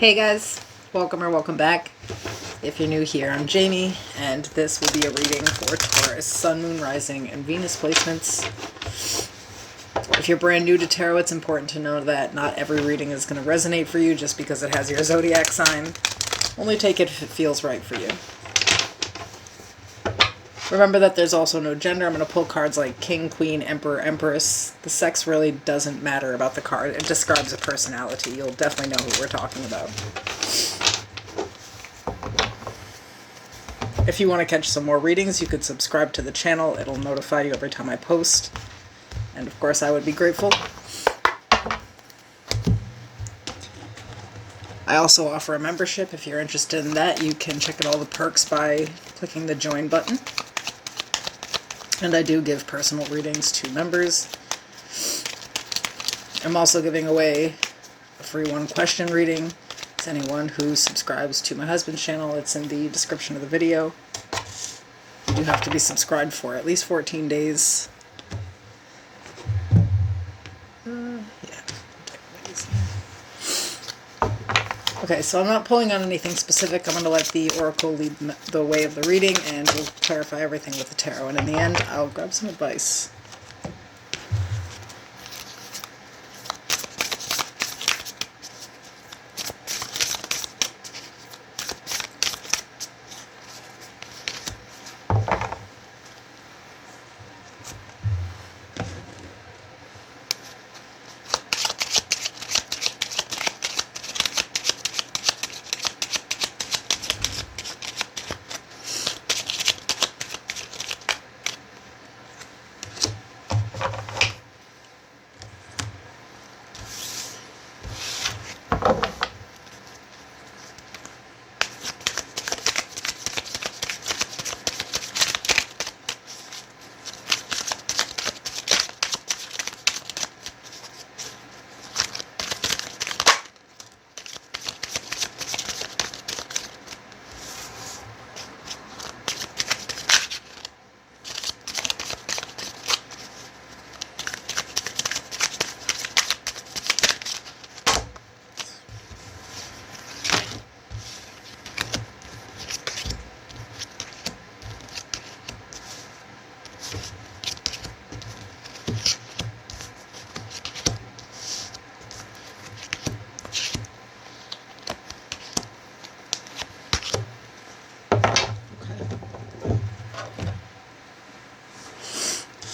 Hey guys, welcome or welcome back. If you're new here, I'm Jamie, and this will be a reading for Taurus, Sun, Moon, Rising, and Venus placements. If you're brand new to tarot, it's important to know that not every reading is going to resonate for you just because it has your zodiac sign. Only take it if it feels right for you. Remember that there's also no gender. I'm going to pull cards like King, Queen, Emperor, Empress. The sex really doesn't matter about the card. It describes a personality. You'll definitely know who we're talking about. If you want to catch some more readings, you could subscribe to the channel. It'll notify you every time I post. And of course, I would be grateful. I also offer a membership. If you're interested in that, you can check out all the perks by clicking the join button. And I do give personal readings to members. I'm also giving away a free one-question reading to anyone who subscribes to my husband's channel. It's in the description of the video. You do have to be subscribed for at least 14 days. Okay, so I'm not pulling on anything specific. I'm going to let the Oracle lead the way of the reading, and we'll clarify everything with the tarot. And in the end, I'll grab some advice.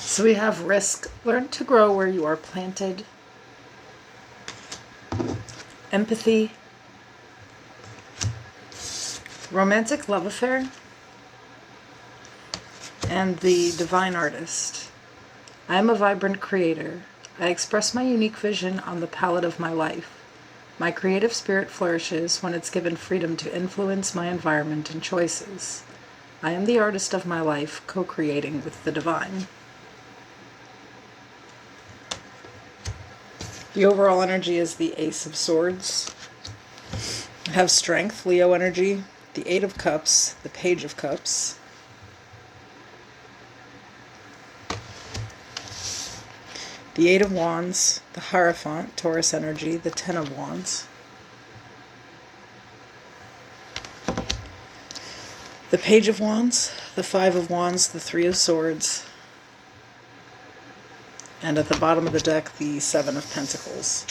So we have risk, learn to grow where you are planted, empathy, romantic love affair, and the divine artist. I am a vibrant creator. I express my unique vision on the palette of my life. My creative spirit flourishes when it's given freedom to influence my environment and choices. I am the artist of my life, co-creating with the divine. The overall energy is the Ace of Swords. I have Strength, Leo energy, the Eight of Cups, the Page of Cups, the Eight of Wands, the Hierophant, Taurus energy, the Ten of Wands, the Page of Wands, the Five of Wands, the Three of Swords, and at the bottom of the deck, the Seven of Pentacles.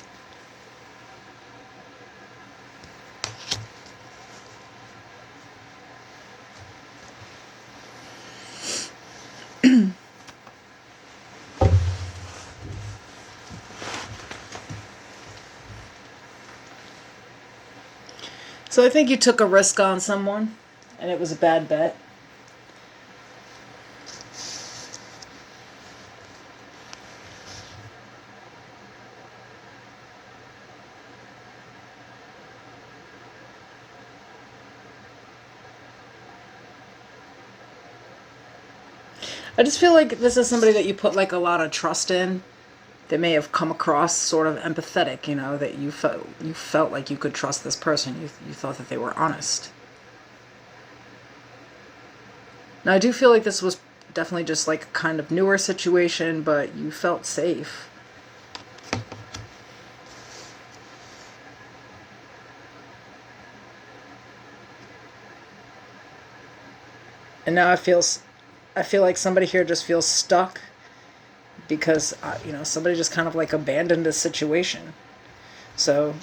So I think you took a risk on someone, and it was a bad bet. I just feel like this is somebody that you put like a lot of trust in. They may have come across sort of empathetic, you know, that you felt like you could trust this person. You thought that they were honest. Now I do feel like this was definitely just like a kind of newer situation, but you felt safe. And now I feel like somebody here just feels stuck because, somebody just kind of like abandoned the situation. So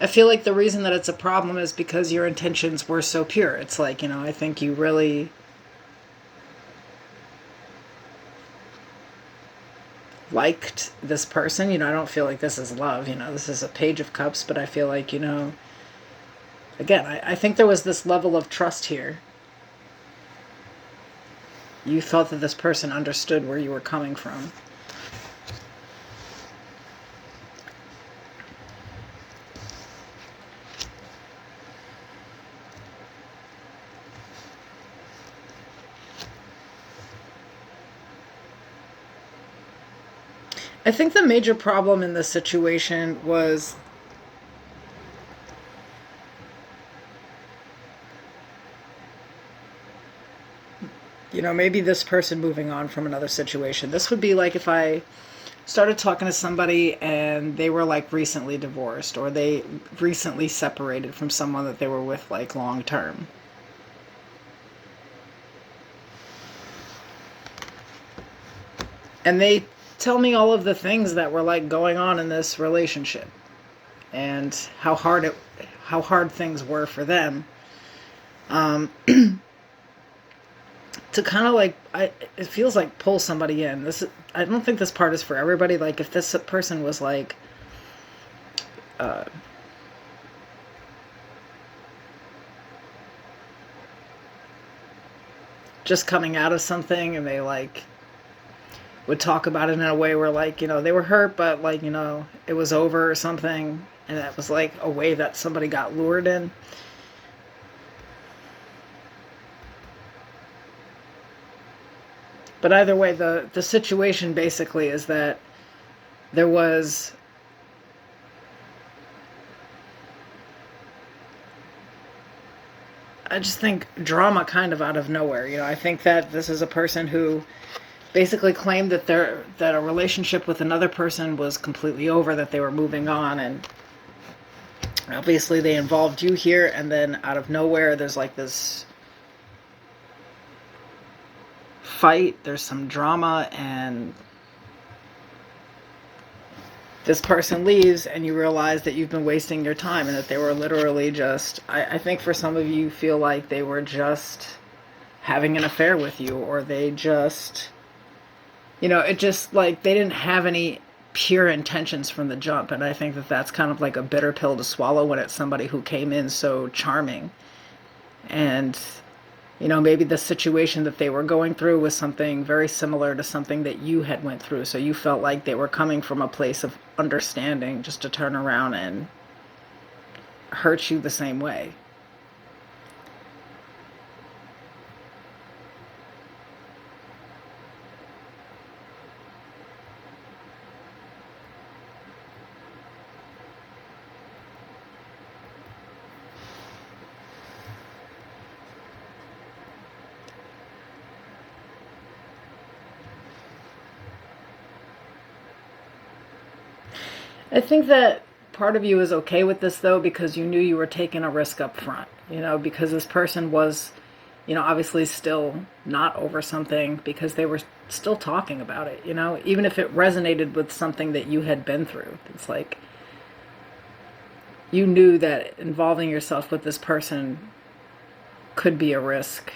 I feel like the reason that it's a problem is because your intentions were so pure. It's like, I think you really liked this person. I don't feel like this is love. This is a Page of Cups, but I feel like, again, I think there was this level of trust here. You felt that this person understood where you were coming from. I think the major problem in this situation was maybe this person moving on from another situation. This would be like if I started talking to somebody and they were like recently divorced, or they recently separated from someone that they were with like long term. And they tell me all of the things that were like going on in this relationship and how hard things were for them. To kind of like, it feels like pull somebody in. I don't think this part is for everybody. Like if this person was like, just coming out of something and they like would talk about it in a way where like, they were hurt, but like, it was over or something. And that was like a way that somebody got lured in. But either way, the situation basically is that there was I just think drama kind of out of nowhere. I think that this is a person who basically claimed that that a relationship with another person was completely over, that they were moving on, and obviously they involved you here, and then out of nowhere there's like this fight, there's some drama, and this person leaves and you realize that you've been wasting your time and that they were literally just, I think for some of you feel like they were just having an affair with you, or they just, it just like they didn't have any pure intentions from the jump. And I think that that's kind of like a bitter pill to swallow when it's somebody who came in so charming. And maybe the situation that they were going through was something very similar to something that you had went through. So you felt like they were coming from a place of understanding just to turn around and hurt you the same way. I think that part of you is okay with this, though, because you knew you were taking a risk up front, because this person was, obviously still not over something, because they were still talking about it, even if it resonated with something that you had been through. It's like you knew that involving yourself with this person could be a risk.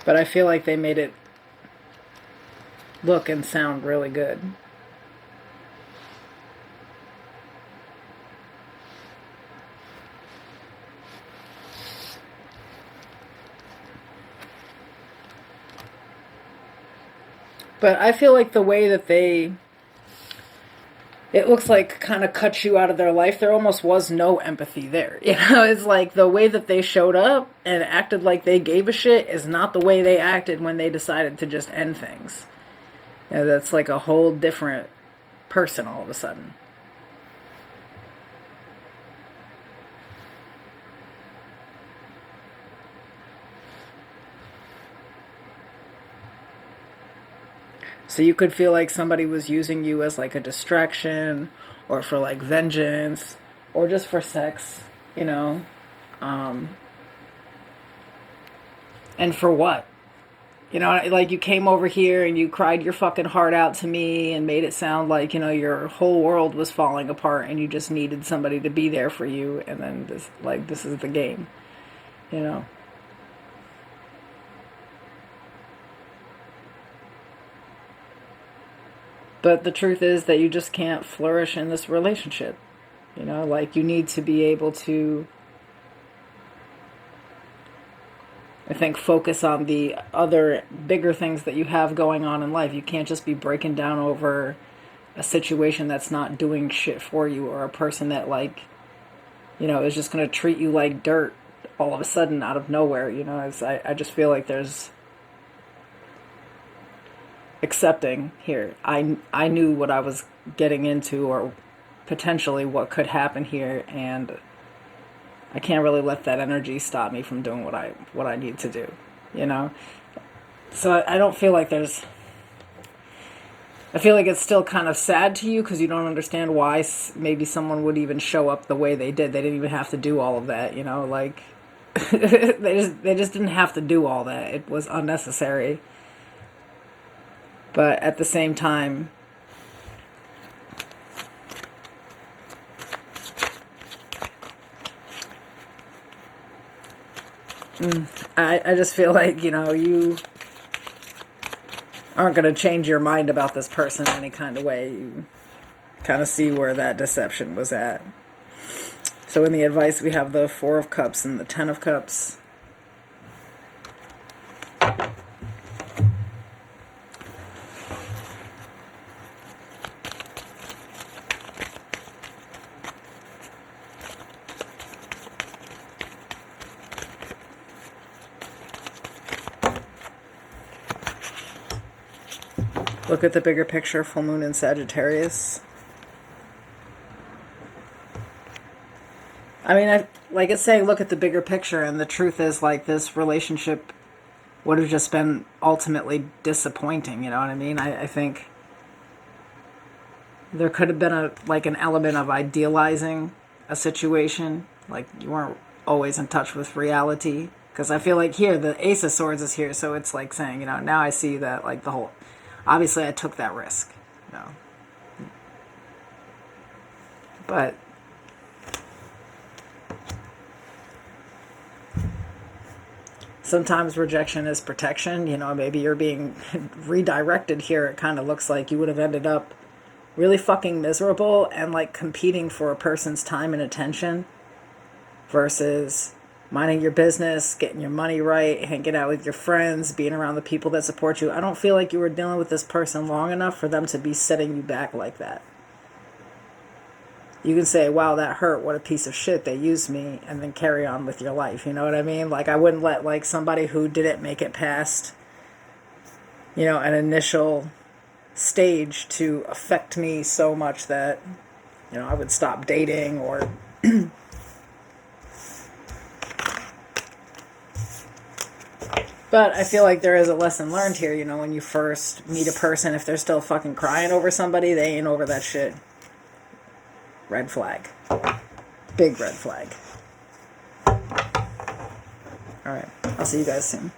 But I feel like they made it look and sound really good. But I feel like the way that it looks like kind of cut you out of their life, there almost was no empathy there. It's like the way that they showed up and acted like they gave a shit is not the way they acted when they decided to just end things. That's like a whole different person all of a sudden. So you could feel like somebody was using you as like a distraction, or for like vengeance, or just for sex, you know. And for what? You know, like you came over here and you cried your fucking heart out to me and made it sound like, you know, your whole world was falling apart and you just needed somebody to be there for you. And then this, like, this is the game, you know. But the truth is that you just can't flourish in this relationship. You know, like you need to be able to, I think, focus on the other bigger things that you have going on in life. You can't just be breaking down over a situation that's not doing shit for you, or a person that, like, you know, is just going to treat you like dirt all of a sudden out of nowhere. You know, I just feel like there's accepting here. I knew what I was getting into, or potentially what could happen here, and I can't really let that energy stop me from doing what I need to do, you know? So I don't feel like there's... I feel like it's still kind of sad to you because you don't understand why maybe someone would even show up the way they did. They didn't even have to do all of that, you know? Like, they just didn't have to do all that. It was unnecessary. But at the same time, I just feel like, you know, you aren't going to change your mind about this person any kind of way. You kind of see where that deception was at. So in the advice, we have the Four of Cups and the Ten of Cups. Look at the bigger picture, full moon in Sagittarius. I mean, like it's saying, look at the bigger picture, and the truth is, like, this relationship would have just been ultimately disappointing, you know what I mean? I think there could have been an element of idealizing a situation, like you weren't always in touch with reality. Because I feel like here, the Ace of Swords is here, so it's like saying, you know, now I see that, like, the whole... Obviously, I took that risk, you know. But sometimes rejection is protection. You know, maybe you're being redirected here. It kind of looks like you would have ended up really fucking miserable and, like, competing for a person's time and attention versus minding your business, getting your money right, hanging out with your friends, being around the people that support you. I don't feel like you were dealing with this person long enough for them to be setting you back like that. You can say, wow, that hurt, what a piece of shit, they used me, and then carry on with your life, you know what I mean? Like, I wouldn't let, like, somebody who didn't make it past, you know, an initial stage to affect me so much that, you know, I would stop dating or... But I feel like there is a lesson learned here, you know, when you first meet a person, if they're still fucking crying over somebody, they ain't over that shit. Red flag. Big red flag. Alright, I'll see you guys soon.